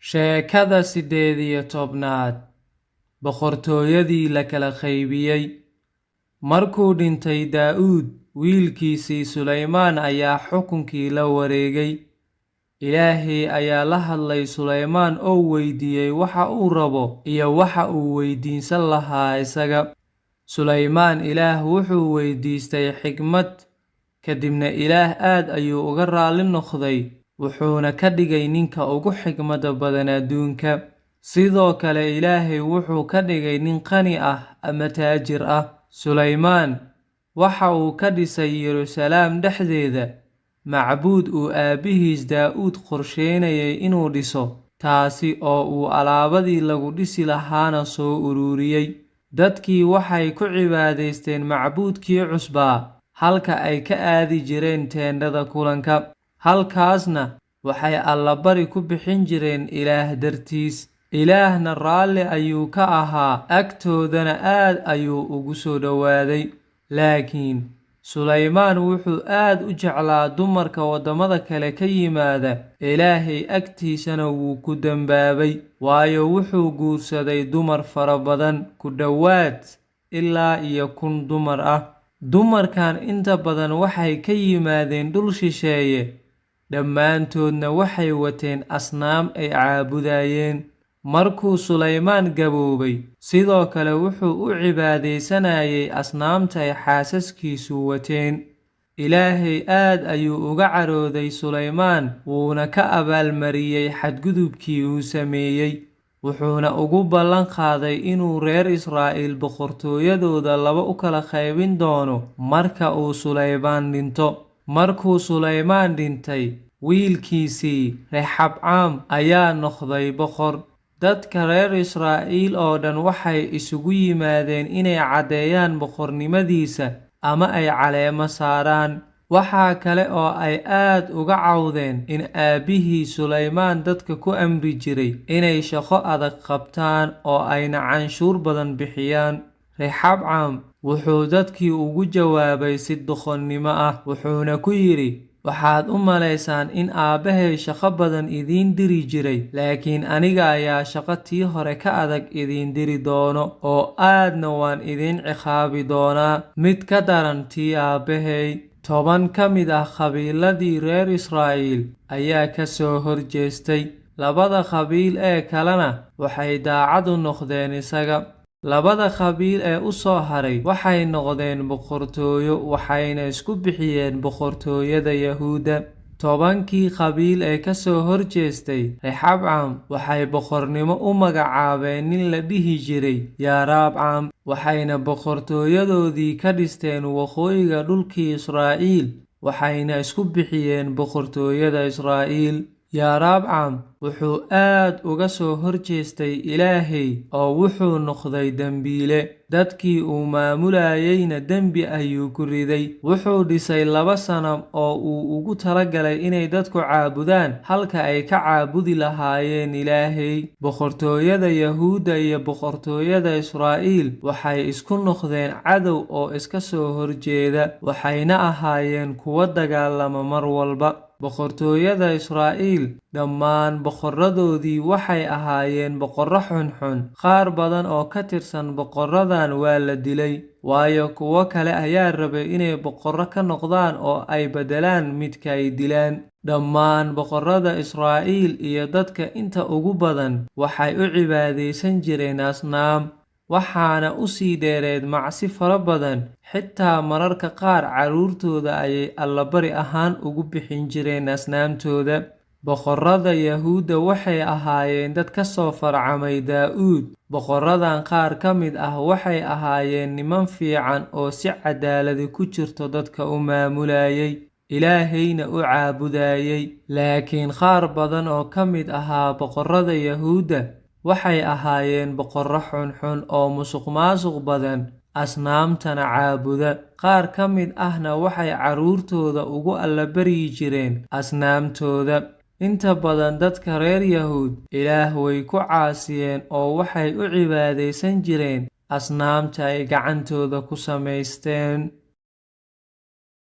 Sheekada 18aad boqortooyadii la kala qaybiyey. Markuu dhintay Daa'uud, wiilkiisii Sulaymaan ayaa xukunkii la wareegay. Ilaahay ayaa la hadlay Sulaymaan oo weydiiyey waxa uu rabo iyo waxa uu weydiinsan lahaa isaga. Sulaymaan Ilaah wuxuu weydiistay xikmad, kadibna Ilaah aad ayuu uga raali noqday, wuxuuna ka dhigay ninka ugu xikmada badan adduunka. Sidoo kale Ilaahay wuxuu ka dhigay nin qani ah ama taajir ah. Sulaymaan waxa uu ka dhisay Yeruusalaam dhexdeeda macbuud uu aabihiis Daa'uud qorsheynayay inuu dhiso, taasi oo uu alaabadii lagu dhisi lahaana soo ururiyey. Dadkii waxay ku cibaadaysteen macbuudkii cusbaa halka ay ka aadi jireen teendhada kulanka. Halkaasna waxay allabari ku bixin jireen Ilaah dartiis. Ilaahna raalli ayuu ka ahaa, agtoodana aad ayuu ugu soo dhowaaday. Laakiin Sulaymaan wuxuu aad u jeclaa dumarka waddamada kale ka yimaada, Ilaahay agtiisana wuu ku dambaabay, waayo wuxuu guursaday dumar fara badan, ku dhowaad ilaa 1,000 dumar ah. Dumarkan inta badan waxay ka yimaadeen dhul shisheeye, dhammaantoodna waxay wateen asnaam ay caabudayeen. Markuu Sulaymaan gaboobay, sidoo kale wuxuu u cibaadaysanayay asnaamta ay xaasaskiisu wateen. Ilaahay aad ayuu uga carooday Sulaymaan, wuuna ka abaalmariyey xadgudubkii uu sameeyey, wuxuuna ugu ballan qaaday inuu reer Israa'iil boqortooyadooda 2 u kala qaybin doono marka uu Sulaymaan dhinto. Markuu Sulaymaan dhintay, wiilkiisii Rexabcaam ayaa noqday boqor. Dadka reer Israa'iil oo dhan waxay isugu yimaadeen inay caddeeyaan boqornimadiisa ama ay caleemo saaraan. Waxaa kale oo ay aad uga cawdeen in aabbihii Sulaymaan dadka ku amri jiray inay shaqo adag qabtaan oo ayna canshuur badan bixiyaan. Rexabcaam wuxuu dadkii ugu jawaabay si doqonnimo ah, wuxuuna ku yidhi, waxaad u malaysaan in aabbahay shaqo badan idiin diri jiray, laakiin aniga ayaa shaqo tii hore ka adag idiin diri doono, oo aadna waan idiin ciqaabi doonaa, mid ka daran tii aabbahay. 10 ka mid ah qabiiladii reer Israa'iil ayaa ka soo horjeestay. 2 qabiil ee kalena waxay daacad u noqdeen isaga. 2 qabiil ee u soo haray waxay noqdeen boqortooyo, waxayna isku bixiyeen boqortooyada Yahuuda. 10kii qabiil ee ka soo horjeestay Rexabcaam waxay boqornimo u magacaabeen nin la dhihi jiray Yaaraabcaam, waxayna boqortooyadoodii ka dhisteen waqooyiga dhulkii Israa'iil, waxayna isku bixiyeen boqortooyada Israa'iil. Yaaraabcaam wuxuu aad uga soo horjeestay Ilaahay oo wuxuu noqday dembiile. Dadkii uu maamulayayna dembi ayuu ku riday. Wuxuu dhisay 2 sanam oo uu ugu talagalay inay dadku caabudaan halka ay ka caabudi lahaayeen Ilaahay. Boqortooyada Yahuuda iyo boqortooyada Israa'iil waxay isku noqdeen cadow oo iska soo horjeeda, waxayna ahaayeen kuwa dagaalama mar walba. Boqortooyada Israa'iil dhammaan boqoradoodii waxay ahaayeen boqorro xunxun. Qaar badan oo ka tirsan boqoradan waa la dilay, waayo kuwo kale ayaa rabay inay boqorro ka noqdaan oo ay beddelaan midka ay dilaan. Dhammaan boqorrada Israa'iil iyo dadka inta ugu badan waxay u cibaadaysan jireen asnaam, waxaana u sii dheereed macsi fara badan. Xitaa mararka qaar carruurtooda ayay allabari ahaan ugu bixin jireen asnaamtooda. Boqorrada Yahuuda waxay ahaayeen dad ka soo farcamay Daa'uud. Boqorradan qaar ka mid ah waxay ahaayeen niman fiican oo si cadaaladi ku jirto dadka u maamulayay, Ilaahayna u caabudayay. Laakiin qaar badan oo ka mid ahaa boqorrada Yahuuda waxay ahaayeen boqorro xunxun oo musuqmaasuq badan, asnaamtana caabuda. Qaar ka mid ahna waxay carruurtooda ugu allabari jireen asnaamtooda. Inta badan dadka reer Yahuud Ilaah way ku caasiyeen oo waxay u cibaadaysan jireen asnaamta ay gacantooda ku samaysteen.